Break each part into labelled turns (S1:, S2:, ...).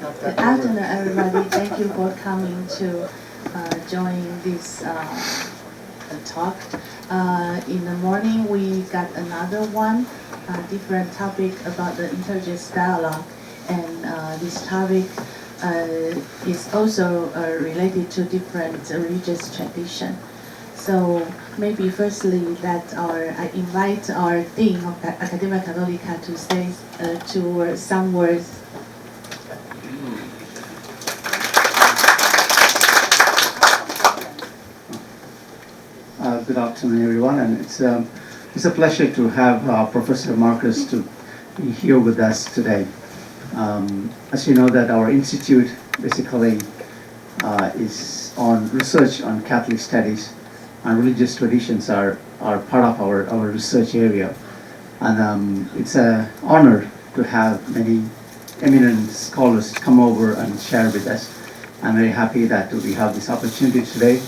S1: Good afternoon, everybody. Thank you for coming to join this talk. In the morning, we got another one, different topic about the interreligious dialogue, and this topic is also related to different religious tradition. So maybe firstly that I invite our Dean of Academia Catholica to say some words.
S2: Good afternoon, everyone, and it's a pleasure to have Professor Markus to be here with us today. As you know, that our institute basically is on research on Catholic studies, and religious traditions are part of our research area, and it's an honor to have many eminent scholars come over and share with us. I'm very happy that we have this opportunity today.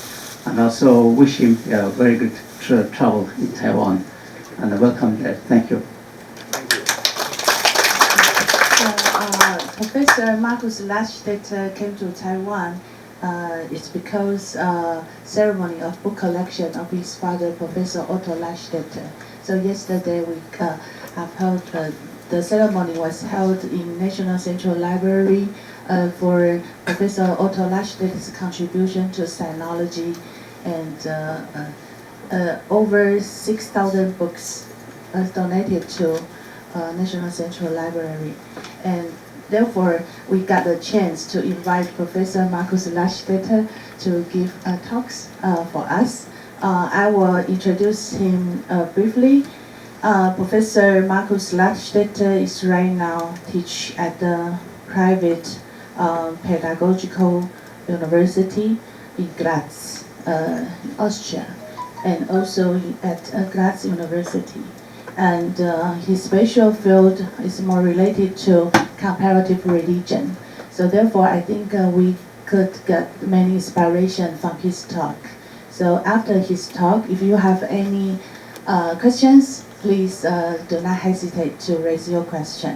S2: And also wish him a very good travel in Taiwan, and welcome there. Thank you.
S1: Professor Markus Ladstätter came to Taiwan. It's because ceremony of book collection of his father, Professor Otto Ladstätter. So yesterday we have held the ceremony was held in National Central Library for Professor Otto Ladstätter's contribution to sinology. And over 6,000 books donated to National Central Library. And therefore, we got a chance to invite Professor Markus Ladstätter to give talks for us. I will introduce him briefly. Professor Markus Ladstätter is right now teach at the private pedagogical university in Graz. Austria, and also at Graz University. And his special field is more related to comparative religion. So therefore, I think we could get many inspiration from his talk. So after his talk, if you have any questions, please do not hesitate to raise your question.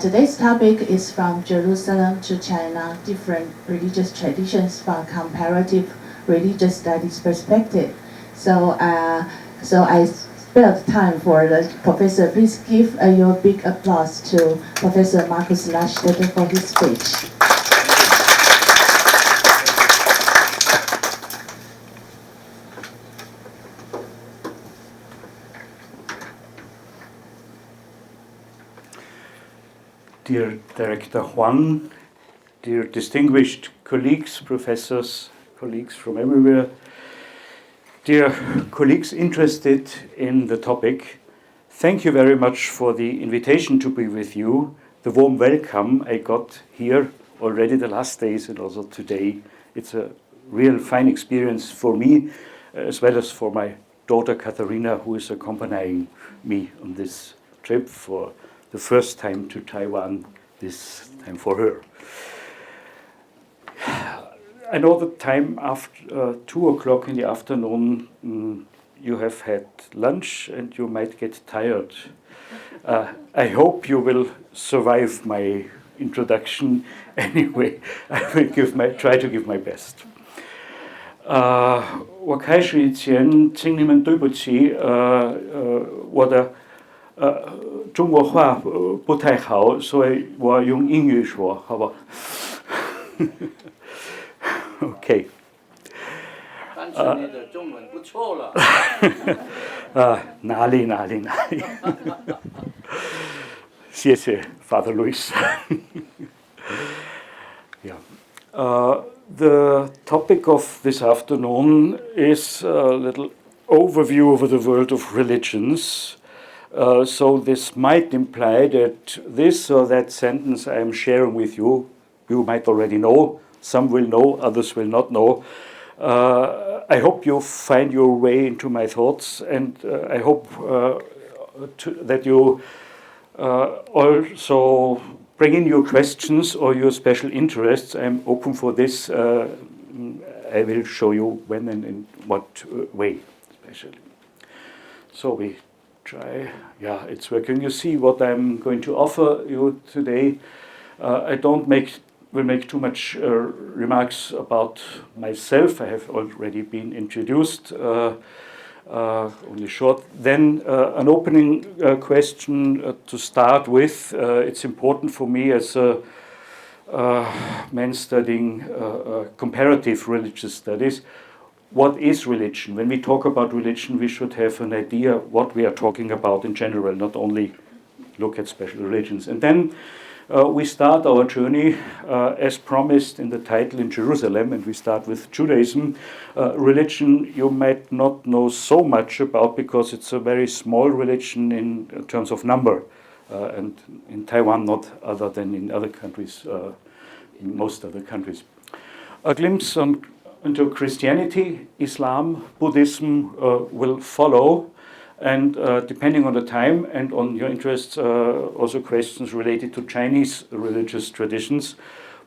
S1: Today's topic is from Jerusalem to China, different religious traditions from comparative religious studies perspective. So I spared time for the professor. Please give your big applause to Professor Markus Ladstätter for his speech.
S3: Dear Director Huang, dear distinguished colleagues, professors, colleagues from everywhere, dear colleagues interested in the topic, thank you very much for the invitation to be with you, the warm welcome I got here already the last days and also today. It's a real fine experience for me as well as for my daughter Katharina, who is accompanying me on this trip for the first time to Taiwan, this time for her. I know the time after 2 o'clock in the afternoon, you have had lunch and you might get tired. I hope you will survive my introduction anyway. I will try to give my best. 我开始以前，请你们对不起，我的中国话不太好，所以我用英语说，好不好？Okay.
S4: 但是你的中文不错了。
S3: 哪里？谢谢 Father Luis. Yeah. The topic of this afternoon is a little overview of the world of religions. So this might imply that this or that sentence I am sharing with you, you might already know. Some will know, others will not know. I hope you find your way into my thoughts, and I hope that you also bring in your questions or your special interests. I'm open for this. I will show you when and in what way, especially. So we try. Yeah, it's working. You see what I'm going to offer you today. I don't make will make too much remarks about myself. I have already been introduced, only short. Then an opening question to start with. It's important for me as a man studying comparative religious studies. What is religion? When we talk about religion, we should have an idea what we are talking about in general, not only look at special religions. And then we start our journey as promised in the title in Jerusalem, and we start with Judaism. Religion you might not know so much about because it's a very small religion in terms of number, and in Taiwan not other than in other countries, in most other countries. A glimpse into Christianity, Islam, Buddhism will follow. And depending on the time and on your interests, also questions related to Chinese religious traditions.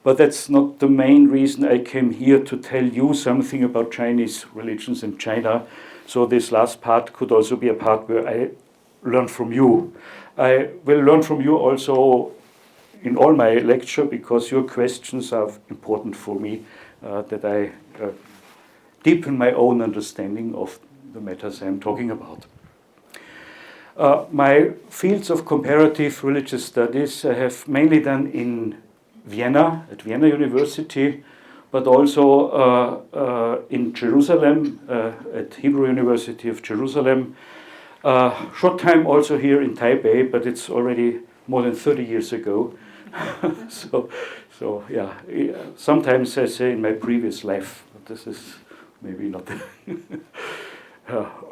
S3: But that's not the main reason I came here to tell you something about Chinese religions in China. So this last part could also be a part where I learn from you. I will learn from you also in all my lecture because your questions are important for me, that I deepen my own understanding of the matters I'm talking about. My fields of comparative religious studies I have mainly done in Vienna, at Vienna University, but also in Jerusalem, at Hebrew University of Jerusalem. Short time also here in Taipei, but it's already more than 30 years ago. so yeah, sometimes I say in my previous life, but this is maybe not.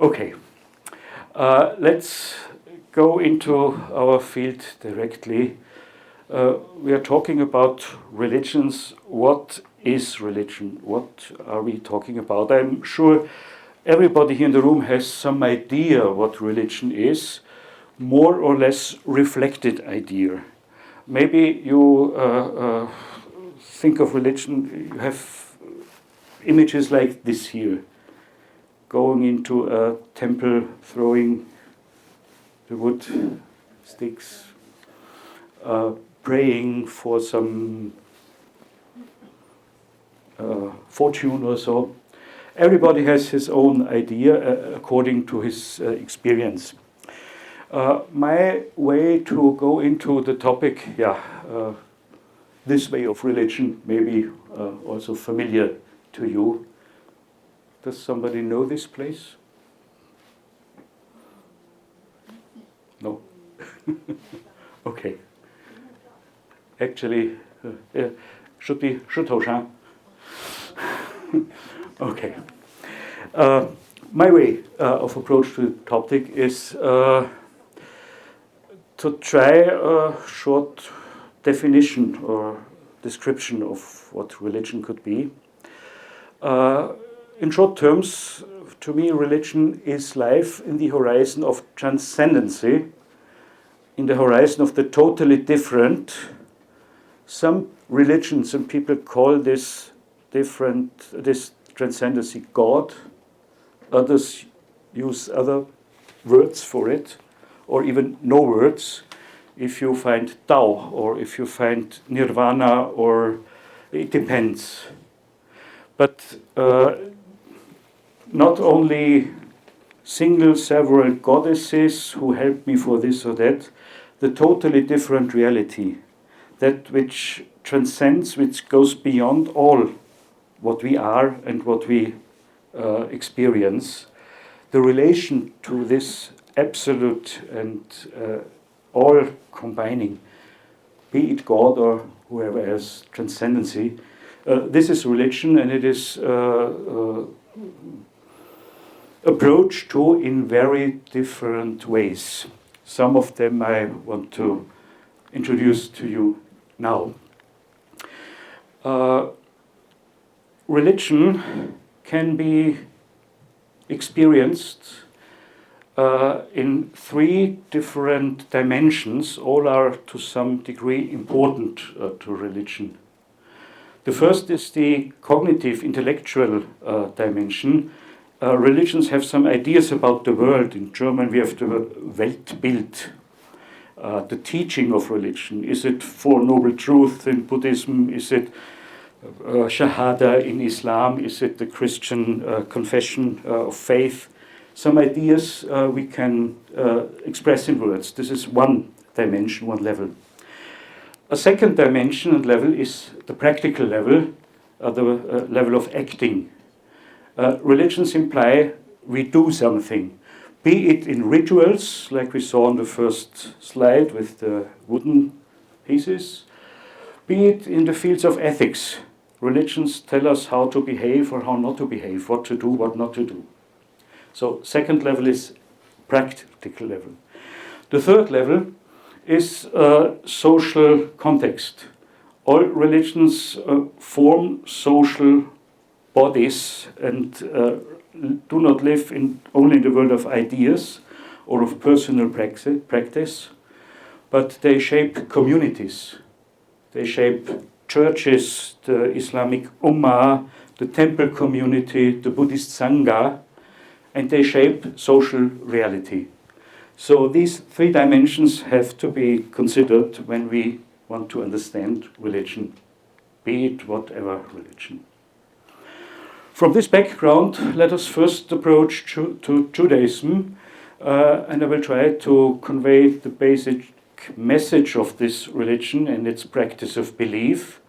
S3: Okay. Let's go into our field directly. We are talking about religions. What is religion? What are we talking about? I'm sure everybody here in the room has some idea what religion is, more or less reflected idea. Maybe you think of religion, you have images like this here. Going into a temple, throwing the wood sticks, praying for some fortune or so. Everybody has his own idea according to his experience. My way to go into the topic, this way of religion may be also familiar to you. Does somebody know this place? No? Okay. Actually, should be 石头山. Okay. My way of approach to the topic is to try a short definition or description of what religion could be. In short terms, to me, religion is life in the horizon of transcendency, in the horizon of the totally different. Some religions and people call this transcendency God. Others use other words for it, or even no words. If you find Tao, or if you find Nirvana, or it depends. But not only several goddesses who help me for this or that, the totally different reality, that which transcends, which goes beyond all what we are and what we experience, the relation to this absolute and all combining, be it God or whoever else, transcendency. This is religion, and it is approached to in very different ways. Some of them I want to introduce to you now. Religion can be experienced in three different dimensions. All are to some degree important to religion. The first is the cognitive, intellectual dimension. Religions have some ideas about the world. In German we have the word Weltbild. the teaching of religion. Is it Four Noble Truths in Buddhism? Is it Shahada in Islam? Is it the Christian confession of faith? Some ideas we can express in words. This is one dimension, one level. A second dimension and level is the practical level, the level of acting. Religions imply we do something, be it in rituals, like we saw on the first slide with the wooden pieces, be it in the fields of ethics. Religions tell us how to behave or how not to behave, what to do, what not to do. So second level is practical level. The third level is social context. All religions form social bodies and do not live only in the world of ideas or of personal practice, but they shape communities. They shape churches, the Islamic Ummah, the temple community, the Buddhist Sangha, and they shape social reality. So these three dimensions have to be considered when we want to understand religion, be it whatever religion. From this background, let us first approach to Judaism, and I will try to convey the basic message of this religion and its practice of belief,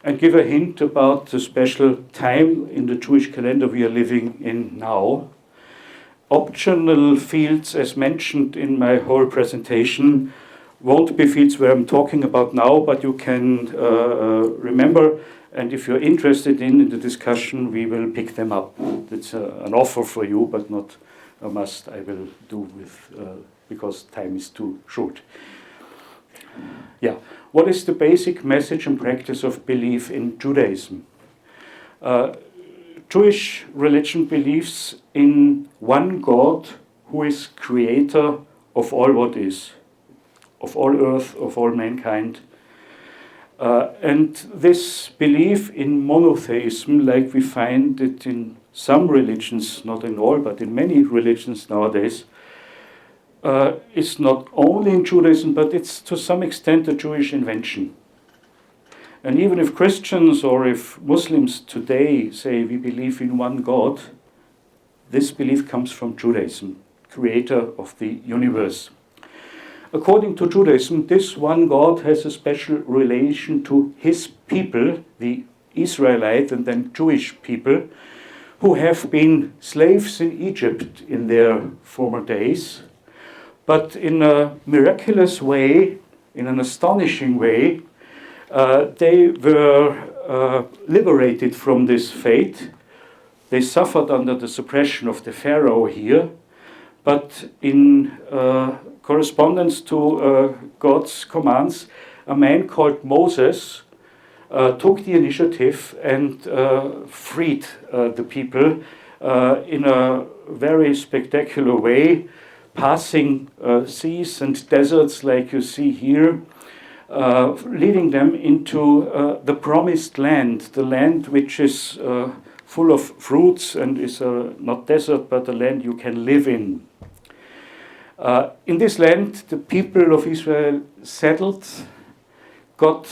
S3: and give a hint about the special time in the Jewish calendar we are living in now. Optional fields, as mentioned in my whole presentation, won't be fields where I'm talking about now, but you can remember, and if you're interested in the discussion, we will pick them up. It's an offer for you, but not a must. I will do with because time is too short. Yeah, what is the basic message and practice of belief in Judaism? Jewish religion believes in one God who is creator of all what is, of all earth, of all mankind. And this belief in monotheism, like we find it in some religions, not in all, but in many religions nowadays, is not only in Judaism, but it's to some extent a Jewish invention. And even if Christians or if Muslims today say we believe in one God, this belief comes from Judaism, creator of the universe. According to Judaism, this one God has a special relation to his people, the Israelite and then Jewish people, who have been slaves in Egypt in their former days, but in a miraculous way, in an astonishing way, they were liberated from this fate. They suffered under the suppression of the Pharaoh here, but in correspondence to God's commands, a man called Moses took the initiative and freed the people in a very spectacular way, passing seas and deserts like you see here, leading them into the promised land, the land which is full of fruits and is not desert, but a land you can live in. In this land, the people of Israel settled. God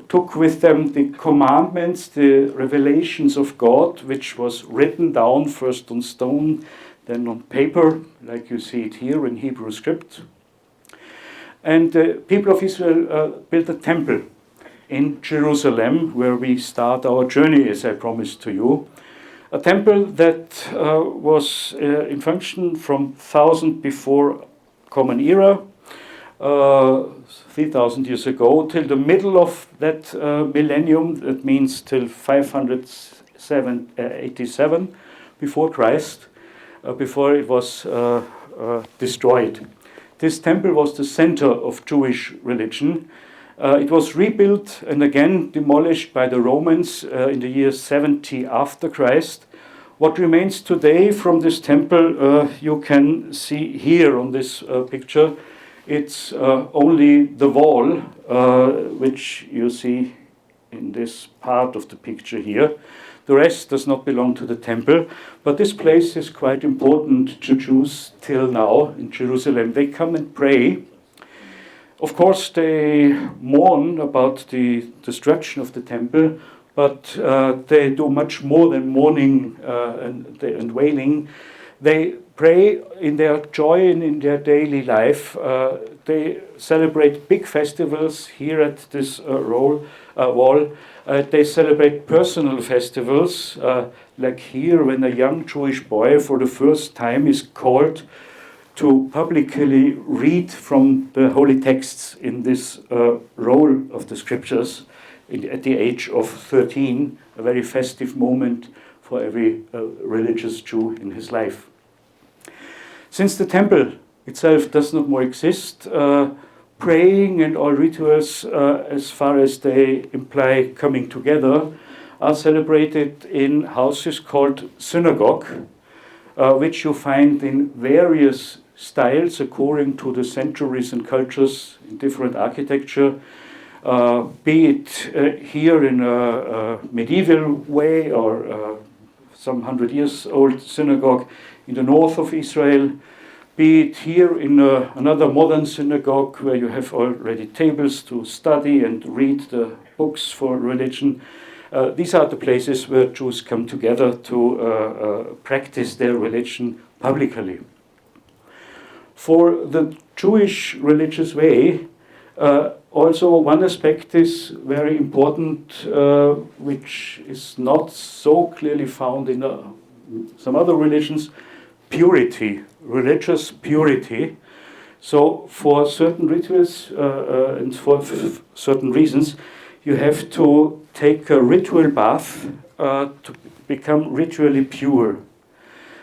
S3: took with them the commandments, the revelations of God, which was written down first on stone, then on paper, like you see it here in Hebrew script. And the people of Israel built a temple in Jerusalem, where we start our journey, as I promised to you. A temple that was in function from 1000 before Common Era, 3,000 years ago, till the middle of that millennium, that means till 587 before Christ, before it was destroyed. This temple was the center of Jewish religion. It was rebuilt and again demolished by the Romans in the year 70 after Christ. What remains today from this temple you can see here on this picture. It's only the wall, which you see in this part of the picture here. The rest does not belong to the temple, but this place is quite important to Jews till now in Jerusalem. They come and pray Of course, they mourn about the destruction of the temple, but they do much more than mourning and wailing. They pray in their joy and in their daily life. They celebrate big festivals here at this wall. They celebrate personal festivals, like here when a young Jewish boy for the first time is called to publicly read from the holy texts in this roll of the scriptures at the age of 13, a very festive moment for every religious Jew in his life. Since the temple itself does not more exist, praying and all rituals, as far as they imply coming together, are celebrated in houses called synagogue, which you find in various styles according to the centuries and cultures in different architecture, be it here in a medieval way or some 100 years old synagogue in the north of Israel, be it here in another modern synagogue where you have already tables to study and read the books for religion. These are the places where Jews come together to practice their religion publicly. For the Jewish religious way, also one aspect is very important, which is not so clearly found in some other religions: purity, religious purity. So for certain rituals and for certain reasons, you have to take a ritual bath to become ritually pure.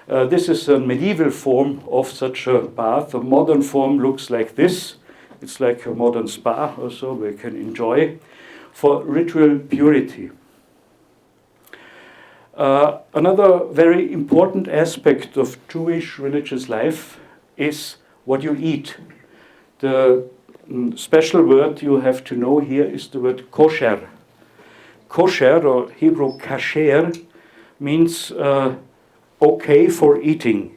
S3: This is a medieval form of such a bath. A modern form looks like this. It's like a modern spa also we can enjoy for ritual purity. Another very important aspect of Jewish religious life is what you eat. The special word you have to know here is the word kosher. Kosher, or Hebrew kasher, means okay for eating.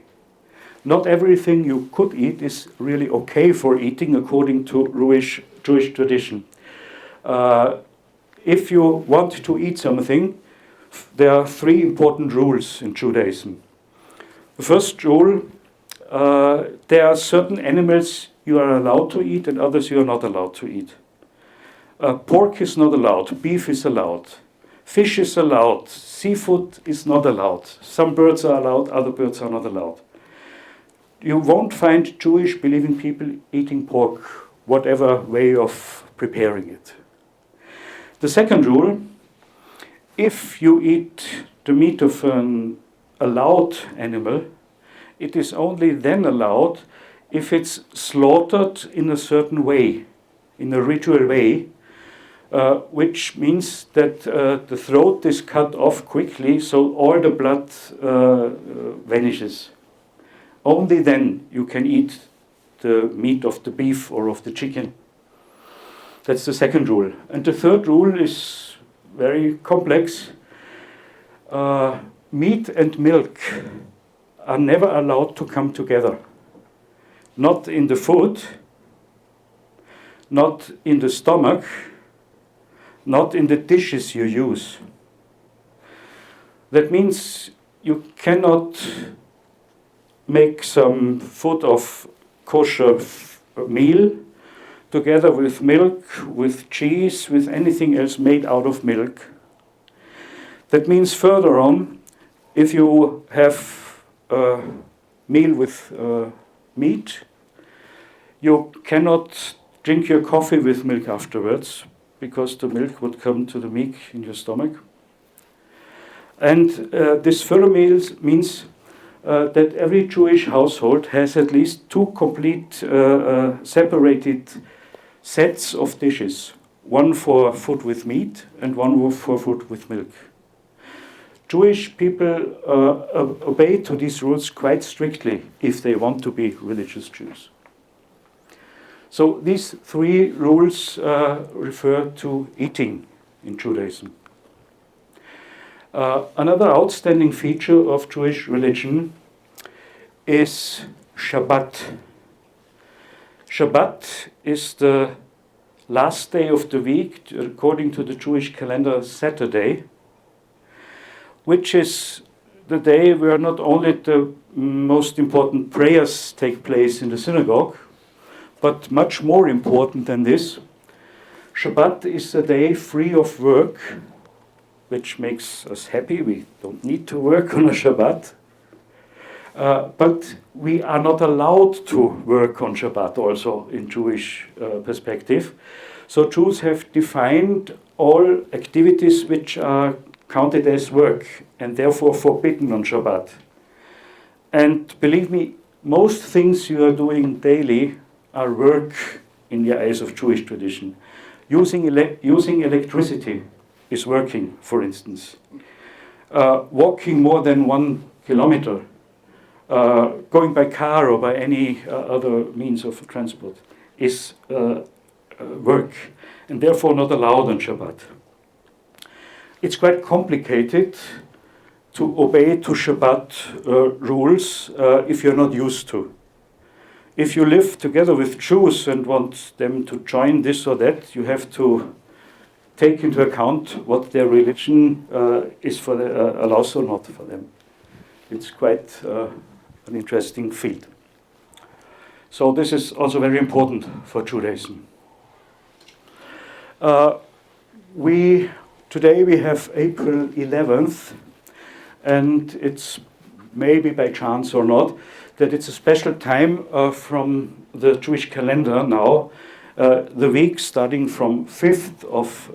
S3: Not everything you could eat is really okay for eating according to Jewish tradition. If you want to eat something, there are three important rules in Judaism. The first rule, there are certain animals you are allowed to eat and others you are not allowed to eat. Pork is not allowed, beef is allowed, fish is allowed, seafood is not allowed. Some birds are allowed, other birds are not allowed. You won't find Jewish believing people eating pork, whatever way of preparing it. The second rule, if you eat the meat of an allowed animal, it is only then allowed if it's slaughtered in a certain way, in a ritual way, which means that the throat is cut off quickly so all the blood vanishes. Only then you can eat the meat of the beef or of the chicken. That's the second rule. And the third rule is very complex. Meat and milk are never allowed to come together. Not in the food, not in the stomach, not in the dishes you use. That means you cannot make some food of kosher meal together with milk, with cheese, with anything else made out of milk. That means further on, if you have a meal with meat, you cannot drink your coffee with milk afterwards, because the milk would come to the meat in your stomach. And this further means that every Jewish household has at least two complete separated sets of dishes, one for food with meat and one for food with milk. Jewish people obey to these rules quite strictly if they want to be religious Jews. So these three rules refer to eating in Judaism. Another outstanding feature of Jewish religion is Shabbat. Shabbat is the last day of the week, according to the Jewish calendar, Saturday, which is the day where not only the most important prayers take place in the synagogue, but much more important than this, Shabbat is a day free of work, which makes us happy. We don't need to work on a Shabbat. But we are not allowed to work on Shabbat also in Jewish perspective. So Jews have defined all activities which are counted as work and therefore forbidden on Shabbat. And believe me, most things you are doing daily are work in the eyes of Jewish tradition. Using electricity is working, for instance. Walking more than 1 kilometer, going by car or by any other means of transport is work, and therefore not allowed on Shabbat. It's quite complicated to obey to Shabbat rules if you're not used to. If you live together with Jews and want them to join this or that, you have to take into account what their religion is for allows or not for them. It's quite an interesting field. So this is also very important for Judaism. Today we have April 11th, and it's maybe by chance or not that it's a special time from the Jewish calendar now, the week starting from 5th of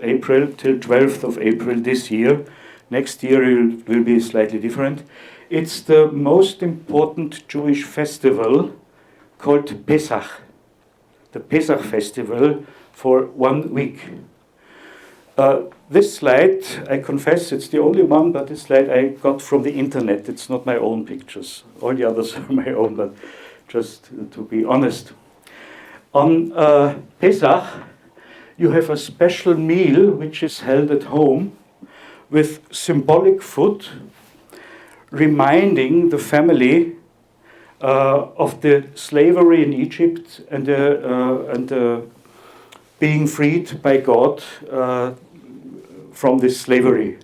S3: April till 12th of April this year. Next year it will be slightly different. It's the most important Jewish festival called Pesach, the Pesach festival for 1 week. This slide, I confess, it's the only one, but this slide I got from the internet. It's not my own pictures. All the others are my own, but just to be honest. On Pesach, you have a special meal which is held at home with symbolic food, reminding the family of the slavery in Egypt and being freed by God from this slavery.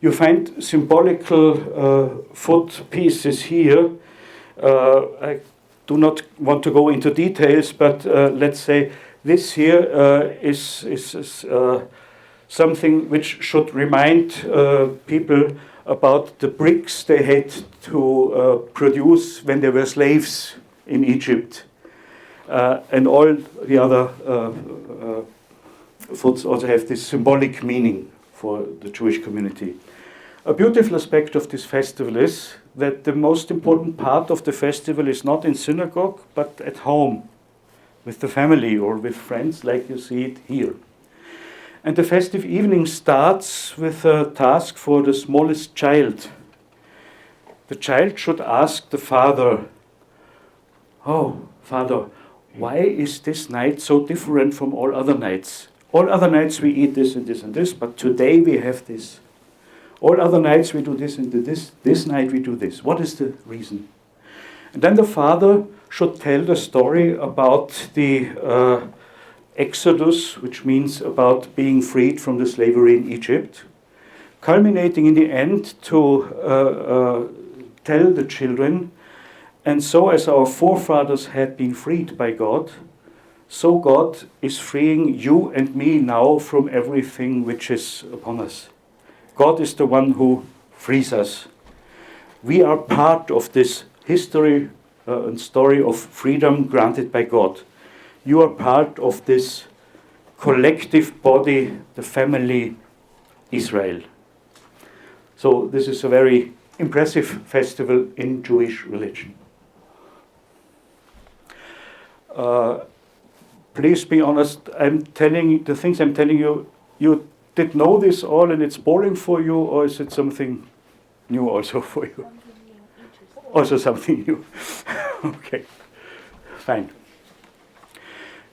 S3: You find symbolical food pieces here. I do not want to go into details, but let's say this here is something which should remind people about the bricks they had to produce when they were slaves in Egypt. And all the other foods also have this symbolic meaning for the Jewish community. A beautiful aspect of this festival is that the most important part of the festival is not in synagogue, but at home, with the family or with friends, like you see it here. And the festive evening starts with a task for the smallest child. The child should ask the father, "Oh, Father, why is this night so different from all other nights? All other nights we eat this and this and this, but today we have this. All other nights we do this and this. This night we do this. What is the reason?" And then the father should tell the story about the Exodus, which means about being freed from the slavery in Egypt, culminating in the end to tell the children, "And so as our forefathers had been freed by God, so God is freeing you and me now from everything which is upon us. God is the one who frees us. We are part of this history and story of freedom granted by God. You are part of this collective body, the family Israel." So this is a very impressive festival in Jewish religion. Please be honest, the things I'm telling you, you did know this all and it's boring for you, or is it something new also for you? Also something new. Okay, fine.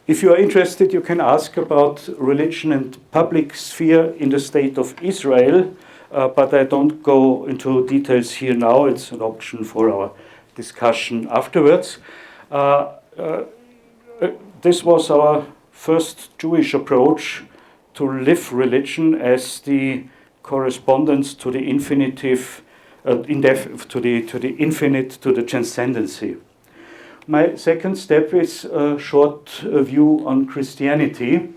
S3: If you are interested, you can ask about religion and public sphere in the state of Israel, but I don't go into details here now. It's an option for our discussion afterwards. this was our first Jewish approach to live religion as the correspondence to the infinitive, to the infinite, to the transcendency. My second step is a short view on Christianity.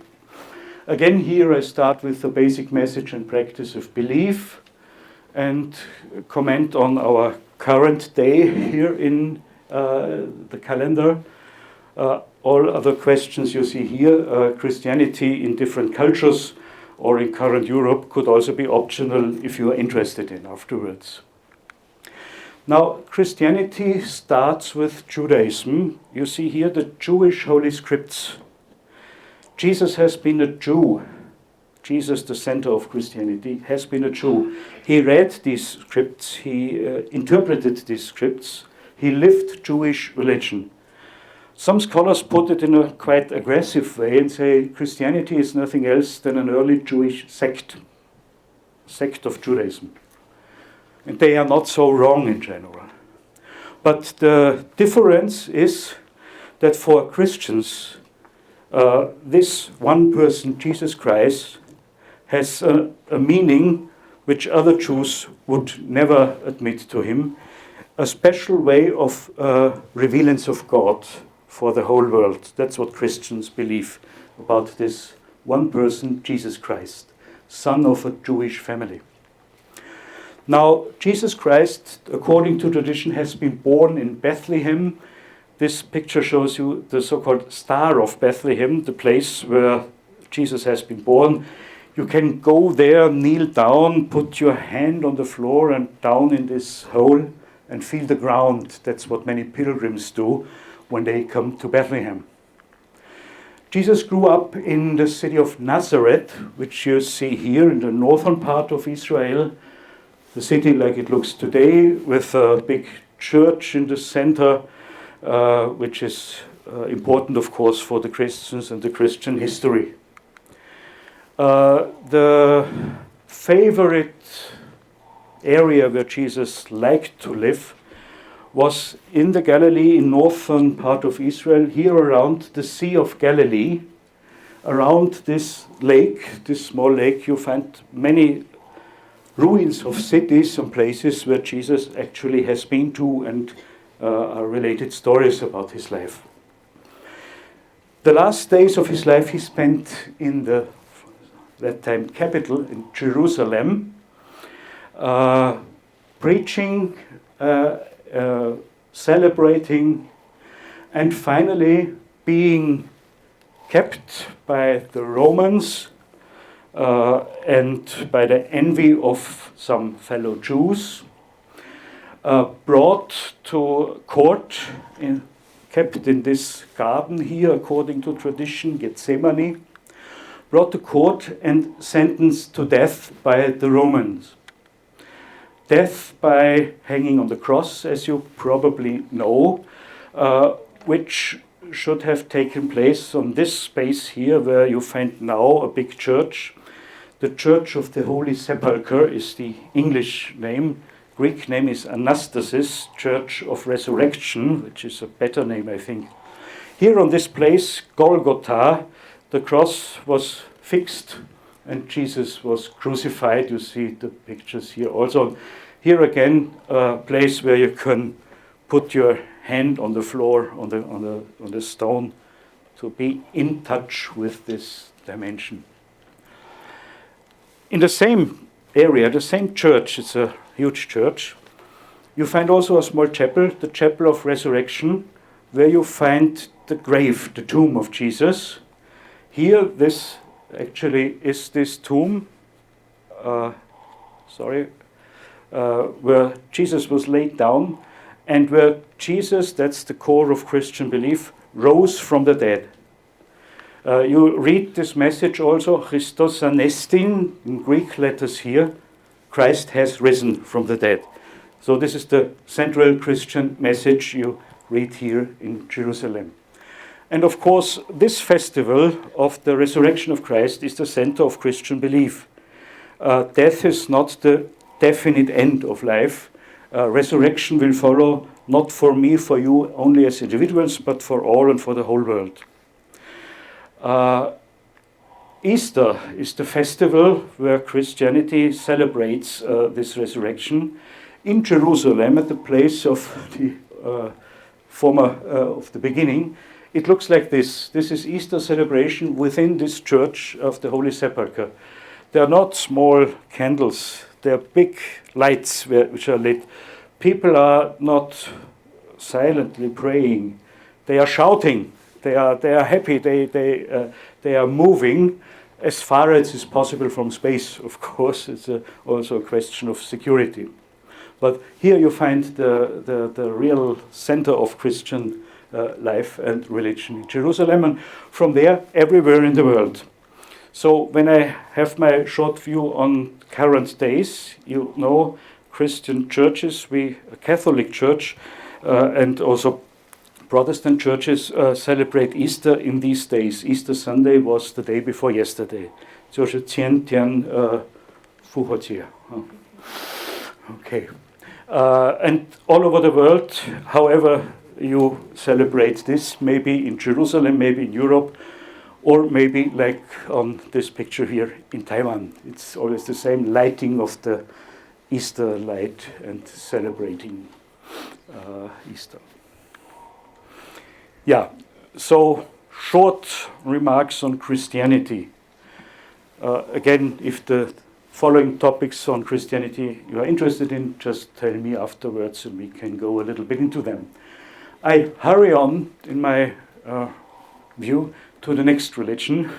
S3: Again, here I start with the basic message and practice of belief and comment on our current day here in the calendar. All other questions you see here, Christianity in different cultures or in current Europe, could also be optional if you are interested in afterwards. Now, Christianity starts with Judaism. You see here the Jewish Holy Scripts. Jesus has been a Jew. Jesus, the center of Christianity, has been a Jew. He read these scripts, he interpreted these scripts, he lived Jewish religion. Some scholars put it in a quite aggressive way and say Christianity is nothing else than an early Jewish sect of Judaism. And they are not so wrong in general. But the difference is that for Christians, this one person, Jesus Christ, has a meaning which other Jews would never admit to him, a special way of revealance of God for the whole world. That's what Christians believe about this one person, Jesus Christ, son of a Jewish family. Now, Jesus Christ, according to tradition, has been born in Bethlehem. This picture shows you the so-called Star of Bethlehem, the place where Jesus has been born. You can go there, kneel down, put your hand on the floor and down in this hole and feel the ground. That's what many pilgrims do when they come to Bethlehem. Jesus grew up in the city of Nazareth, which you see here in the northern part of Israel. The city like it looks today, with a big church in the center, which is important, of course, for the Christians and the Christian history. The favorite area where Jesus liked to live was in the Galilee, in northern part of Israel, here around the Sea of Galilee. Around this lake, this small lake, you find many ruins of cities and places where Jesus actually has been to, and are related stories about his life. The last days of his life he spent in that time capital, in Jerusalem, preaching, celebrating, and finally being kept by the Romans and by the envy of some fellow Jews, brought to court, kept in this garden here, according to tradition, Gethsemane, brought to court and sentenced to death by the Romans. Death by hanging on the cross, as you probably know, which should have taken place on this space here where you find now a big church. The Church of the Holy Sepulchre is the English name. Greek name is Anastasis, Church of Resurrection, which is a better name, I think. Here on this place, Golgotha, the cross was fixed and Jesus was crucified. You see the pictures here also. Here again, a place where you can put your hand on the floor, on the stone, to be in touch with this dimension. In the same area, the same church, it's a huge church, you find also a small chapel, the Chapel of Resurrection, where you find the grave, the tomb of Jesus. Here, this actually is this tomb, where Jesus was laid down, and where Jesus, that's the core of Christian belief, rose from the dead. You read this message also, Christos anestin, in Greek letters here, Christ has risen from the dead. So this is the central Christian message you read here in Jerusalem. And of course, this festival of the resurrection of Christ is the center of Christian belief. Death is not the definite end of life. Resurrection will follow, not for me, for you, only as individuals, but for all and for the whole world. Easter is the festival where Christianity celebrates this resurrection in Jerusalem, at the place of the of the beginning. It looks like this. This is Easter celebration within this church of the Holy Sepulchre. They are not small candles. They are big lights which are lit. People are not silently praying. They are shouting. They are happy. They are moving as far as is possible from space. Of course, it's also a question of security. But here you find the real center of Christian life and religion in Jerusalem, and from there everywhere in the world. So when I have my short view on current days, you know, Christian churches, a Catholic Church and also Protestant churches celebrate Easter in these days. Easter Sunday was the day before yesterday. 就是前天复活节. Okay. And all over the world, however you celebrate this, maybe in Jerusalem, maybe in Europe, or maybe like on this picture here in Taiwan. It's always the same lighting of the Easter light and celebrating Easter. Yeah, so short remarks on Christianity. Again, if the following topics on Christianity you are interested in, just tell me afterwards and we can go a little bit into them. I hurry on in my view to the next religion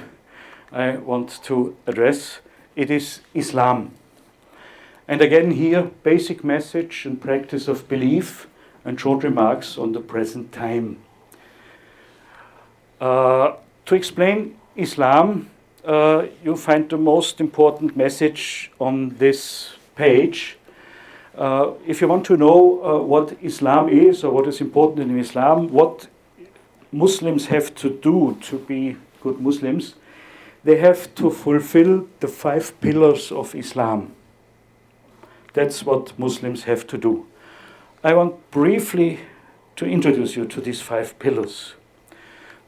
S3: I want to address. It is Islam. And again here, basic message and practice of belief and short remarks on the present time. To explain Islam, you find the most important message on this page. If you want to know what Islam is or what is important in Islam, what Muslims have to do to be good Muslims, they have to fulfill the 5 pillars of Islam. That's what Muslims have to do. I want briefly to introduce you to these 5 pillars.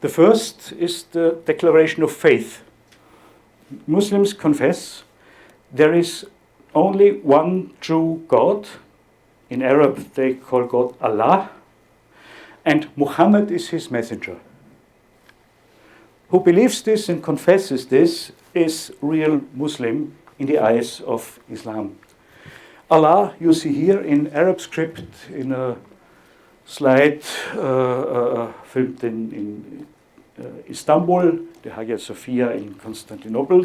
S3: The first is the declaration of faith. Muslims confess there is only one true God. In Arab they call God Allah, and Muhammad is his messenger. Who believes this and confesses this is real Muslim in the eyes of Islam. Allah, you see here in Arab script in a slide filmed in Istanbul, the Hagia Sophia in Constantinople.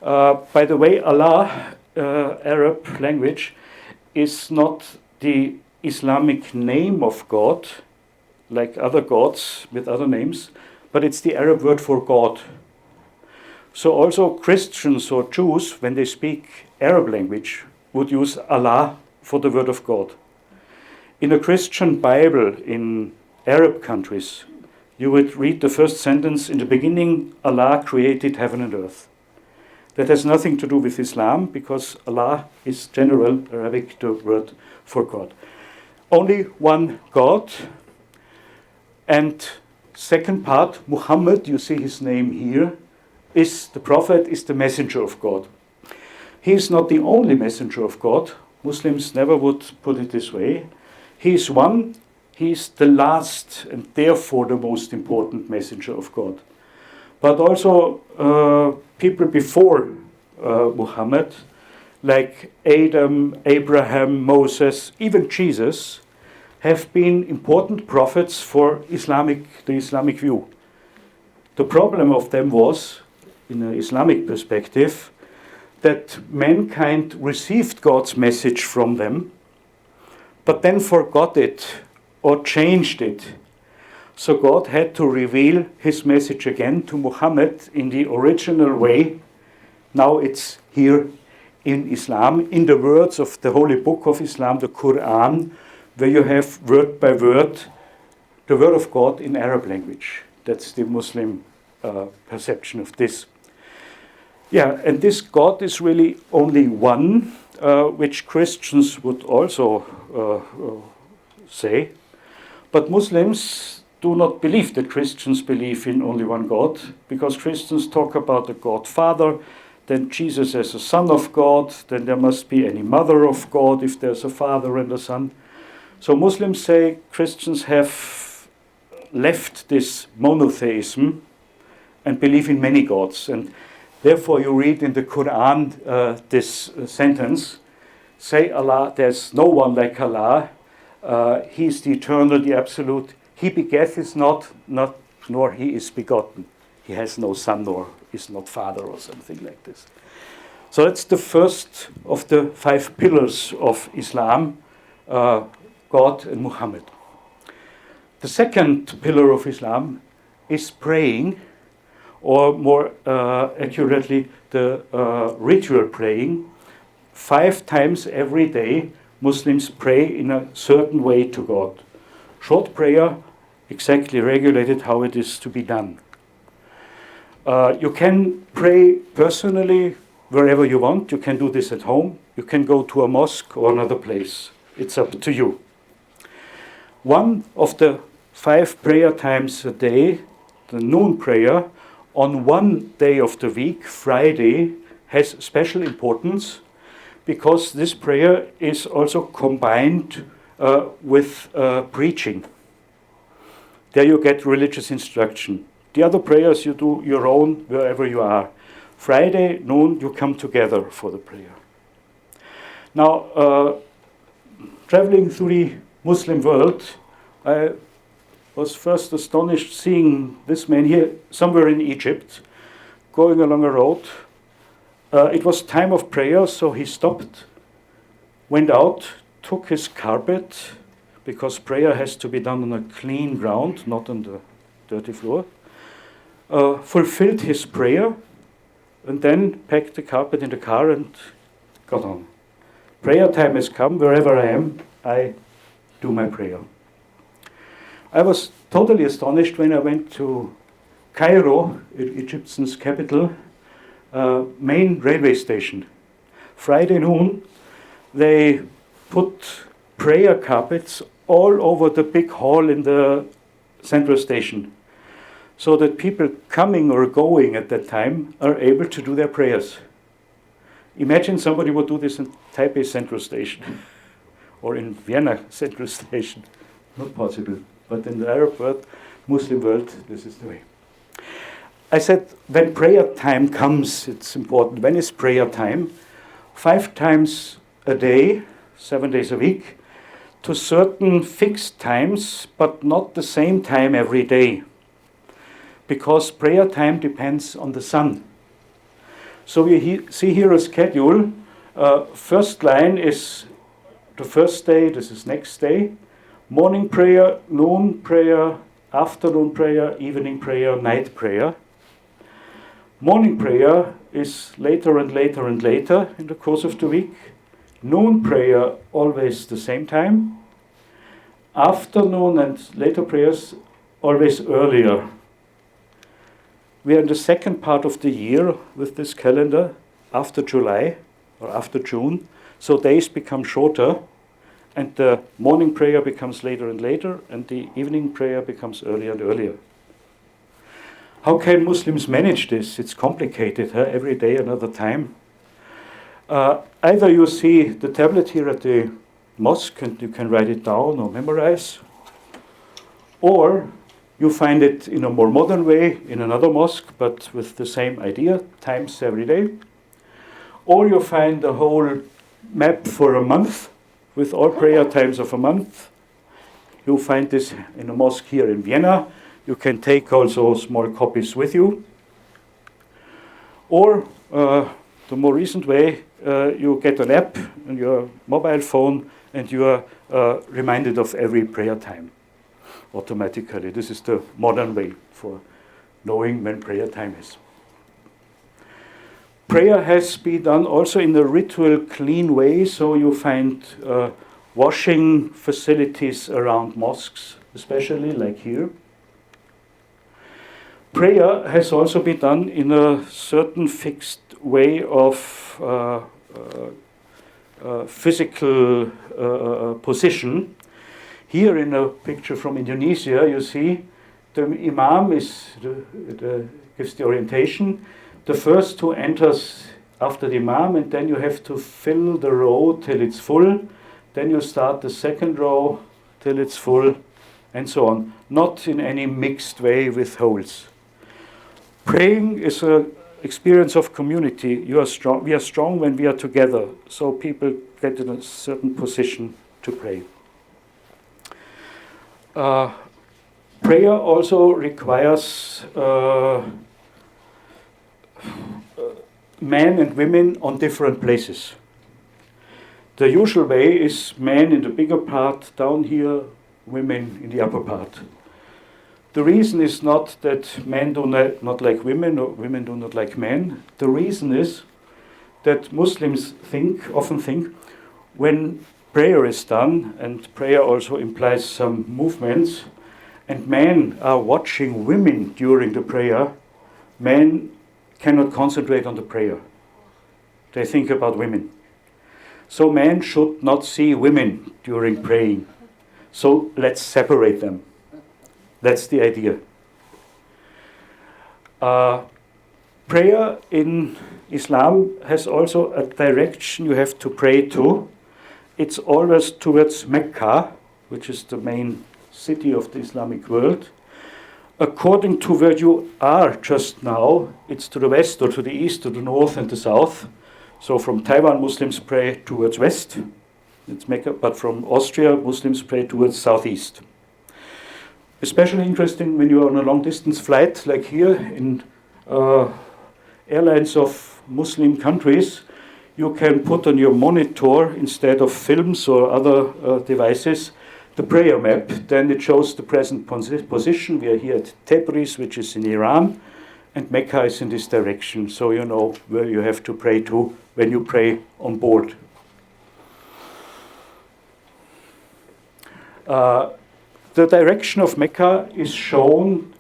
S3: By the way, Allah, Arab language, is not the Islamic name of God, like other gods with other names, but it's the Arab word for God. So also Christians or Jews, when they speak Arab language, would use Allah for the word of God. In a Christian Bible in Arab countries, you would read the first sentence, in the beginning Allah created heaven and earth. That has nothing to do with Islam, because Allah is general Arabic, the word for God. Only one God. And second part, Muhammad, you see his name here, is the prophet, is the messenger of God. He is not the only messenger of God. Muslims never would put it this way. He is one, he is the last and therefore the most important messenger of God. But also people before Muhammad, like Adam, Abraham, Moses, even Jesus, have been important prophets for the Islamic view. The problem of them was, in an Islamic perspective, that mankind received God's message from them, but then forgot it or changed it. So God had to reveal his message again to Muhammad in the original way. Now it's here in Islam, in the words of the holy book of Islam, the Quran, where you have word by word the word of God in Arab language. That's the Muslim perception of this. Yeah, and this God is really only one, which Christians would also say. But Muslims, do not believe that Christians believe in only one God, because Christians talk about the God Father, then Jesus as a Son of God, then there must be any Mother of God if there's a Father and a Son. So Muslims say Christians have left this monotheism and believe in many gods. And therefore you read in the Quran this sentence, say Allah, there's no one like Allah, He is the eternal, the absolute, He begetteth not, nor He is begotten. He has no son nor is not father or something like this. So that's the first of the 5 pillars of Islam, God and Muhammad. The second pillar of Islam is praying, or more accurately, the ritual praying. 5 times every day, Muslims pray in a certain way to God. Short prayer, exactly regulated how it is to be done. You can pray personally wherever you want. You can do this at home. You can go to a mosque or another place. It's up to you. One of the 5 prayer times a day, the noon prayer, on one day of the week, Friday, has special importance because this prayer is also combined with preaching. There you get religious instruction. The other prayers you do your own wherever you are. Friday noon you come together for the prayer. Now, traveling through the Muslim world, I was first astonished seeing this man here somewhere in Egypt going along a road. It was time of prayer, so he stopped, went out, took his carpet, because prayer has to be done on a clean ground, not on the dirty floor, fulfilled his prayer, and then packed the carpet in the car and got on. Prayer time has come. Wherever I am, I do my prayer. I was totally astonished when I went to Cairo, Egypt's capital, main railway station. Friday noon, they put prayer carpets all over the big hall in the central station, so that people coming or going at that time are able to do their prayers. Imagine somebody would do this in Taipei Central Station or in Vienna Central Station. Not possible. But in the Arab world, Muslim world, this is the way. I said, when prayer time comes, it's important. When is prayer time? 5 times a day, 7 days a week, to certain fixed times, but not the same time every day. Because prayer time depends on the sun. So we see here a schedule. First line is the first day, this is next day. Morning prayer, noon prayer, afternoon prayer, evening prayer, night prayer. Morning prayer is later and later and later in the course of the week. Noon prayer, always the same time. Afternoon and later prayers, always earlier. We are in the second part of the year with this calendar, after July or after June, so days become shorter, and the morning prayer becomes later and later, and the evening prayer becomes earlier and earlier. How can Muslims manage this? It's complicated, huh? Every day another time. Either you see the tablet here at the mosque and you can write it down or memorize, or you find it in a more modern way in another mosque, but with the same idea, times every day. Or you find a whole map for a month with all prayer times of a month. You find this in a mosque here in Vienna. You can take also small copies with you. Or the more recent way, you get an app on your mobile phone and you are reminded of every prayer time automatically. This is the modern way for knowing when prayer time is. Prayer has been done also in a ritual, clean way, so you find washing facilities around mosques, especially like here. Prayer has also been done in a certain fixed way of physical position. Here in a picture from Indonesia, you see the imam gives the orientation. The first who enters after the imam, and then you have to fill the row till it's full. Then you start the second row till it's full, and so on. Not in any mixed way with holes. Praying is an experience of community. You are strong. We are strong when we are together. So people get in a certain position to pray. Prayer also requires men and women on different places. The usual way is men in the bigger part down here, women in the upper part. The reason is not that men do not like women or women do not like men. The reason is that Muslims often think when prayer is done, and prayer also implies some movements, and men are watching women during the prayer, men cannot concentrate on the prayer. They think about women. So men should not see women during praying. So let's separate them. That's the idea. Prayer in Islam has also a direction you have to pray to. It's always towards Mecca, which is the main city of the Islamic world. According to where you are just now, it's to the west or to the east, to the north and the south. So from Taiwan, Muslims pray towards west, it's Mecca, but from Austria, Muslims pray towards southeast. Especially interesting when you are on a long-distance flight, like here in airlines of Muslim countries, you can put on your monitor, instead of films or other devices, the prayer map. Then it shows the present position. We are here at Tabriz, which is in Iran, and Mecca is in this direction, so you know where you have to pray to when you pray on board. The direction of Mecca is shown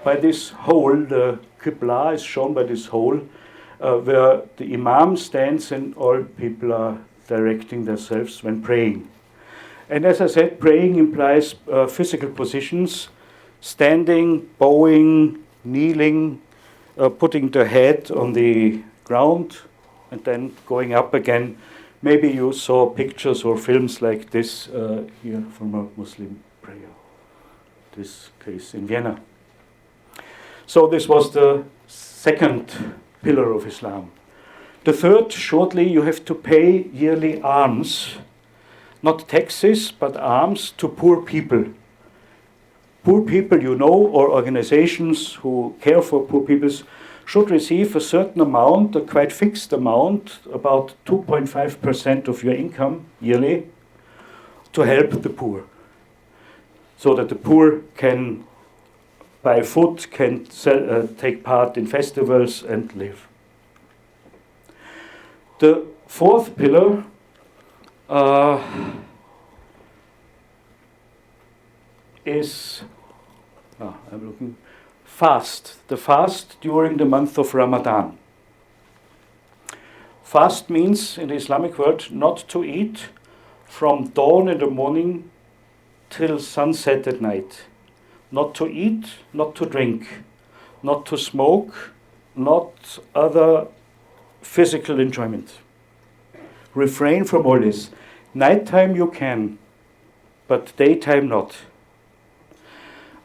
S3: by this hole. The Qibla is shown by this hole, where the Imam stands and all people are directing themselves when praying. And as I said, praying implies physical positions: standing, bowing, kneeling, putting the head on the ground, and then going up again. Maybe you saw pictures or films like this here from a Muslim prayer. This case in Vienna. So this was the second pillar of Islam. The third, shortly, you have to pay yearly alms, not taxes, but alms to poor people. Poor people, you know, or organizations who care for poor people, should receive a certain amount, a quite fixed amount, about 2.5% of your income yearly, to help the poor, so that the poor can buy food, can take part in festivals and live. The fourth pillar is fast. The fast during the month of Ramadan. Fast means, in the Islamic world, not to eat from dawn in the morning till sunset at night. Not to eat, not to drink, not to smoke, not other physical enjoyment. Refrain from all this. Nighttime you can, but daytime not.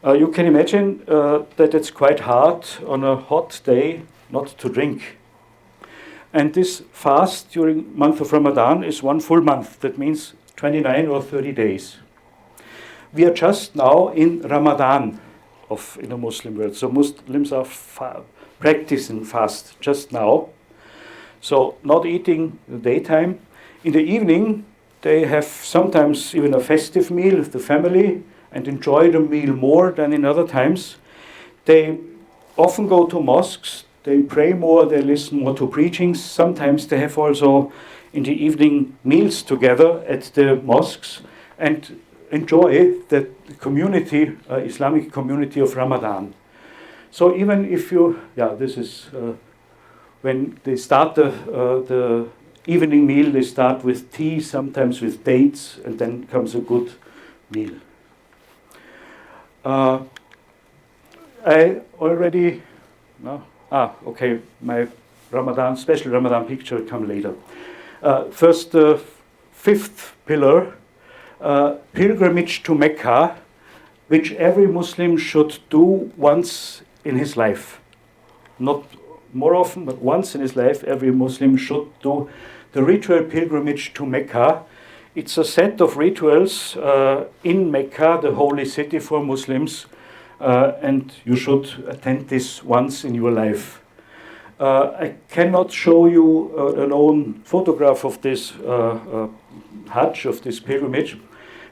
S3: You can imagine that it's quite hard on a hot day not to drink. And this fast during month of Ramadan is one full month. That means 29 or 30 days. We are just now in Ramadan in the Muslim world. So Muslims are practicing fast just now. So not eating in the daytime. In the evening, they have sometimes even a festive meal with the family and enjoy the meal more than in other times. They often go to mosques. They pray more, they listen more to preachings. Sometimes they have also in the evening meals together at the mosques and enjoy the community, Islamic community of Ramadan. So even if you, this is when they start the evening meal, they start with tea, sometimes with dates, and then comes a good meal. I already, no? Okay, my special Ramadan picture will come later. First, the fifth pillar, pilgrimage to Mecca, which every Muslim should do once in his life. Not more often, but once in his life, every Muslim should do the ritual pilgrimage to Mecca. It's a set of rituals in Mecca, the holy city for Muslims, and you should attend this once in your life. I cannot show you an own photograph of this Hajj, of this pilgrimage,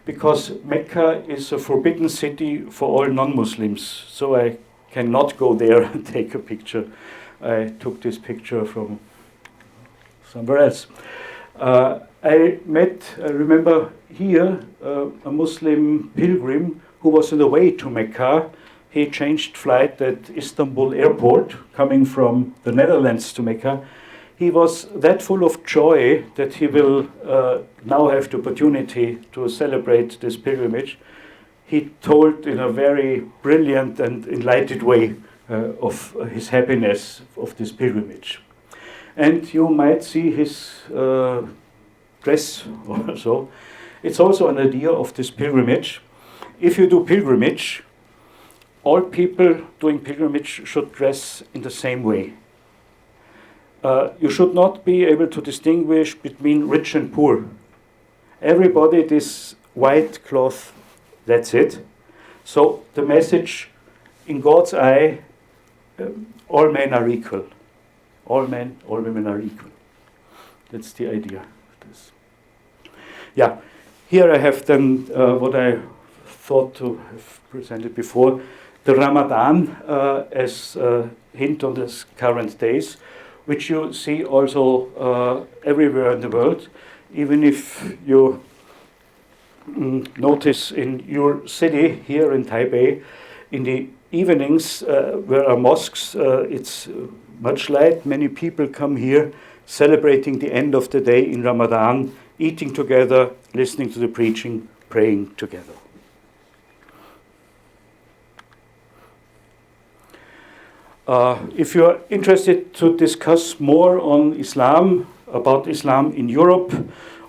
S3: because Mecca is a forbidden city for all non-Muslims, so I cannot go there and take a picture. I took this picture from somewhere else. I remember here, a Muslim pilgrim who was on the way to Mecca. He changed flight at Istanbul airport, coming from the Netherlands to Mecca. He was that full of joy that he will now have the opportunity to celebrate this pilgrimage. He told in a very brilliant and enlightened way of his happiness of this pilgrimage. And you might see his dress also. It's also an idea of this pilgrimage. If you do pilgrimage, all people doing pilgrimage should dress in the same way. You should not be able to distinguish between rich and poor. Everybody this white cloth, that's it. So the message, in God's eye, all men are equal. All men, all women are equal. That's the idea of this. Yeah, here I have then what I thought to have presented before, the Ramadan as a hint on these current days, which you see also everywhere in the world. Even if you notice in your city, here in Taipei, in the evenings where are mosques, it's much light. Many people come here celebrating the end of the day in Ramadan, eating together, listening to the preaching, praying together. If you're interested to discuss more on Islam, about Islam in Europe,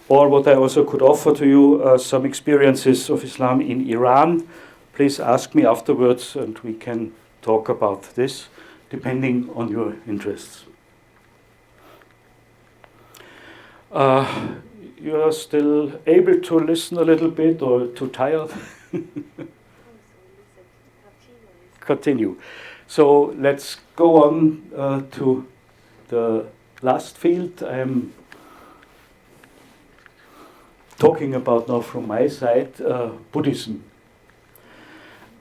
S3: or what I also could offer to you, some experiences of Islam in Iran, please ask me afterwards and we can talk about this, depending on your interests. You are still able to listen a little bit or too tired? Continue. So let's go on to the last field I am talking about now from my side, Buddhism.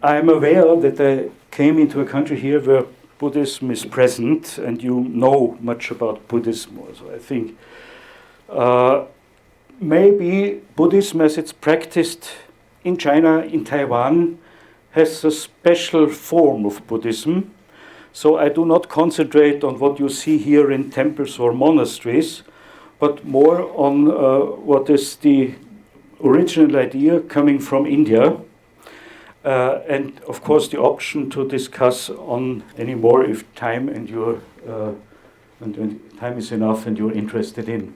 S3: I am aware that I came into a country here where Buddhism is present and you know much about Buddhism also. I think maybe Buddhism as it's practiced in China, in Taiwan, has a special form of Buddhism. So I do not concentrate on what you see here in temples or monasteries, but more on what is the original idea coming from India. And of course the option to discuss on any more if time and time is enough and you're interested in.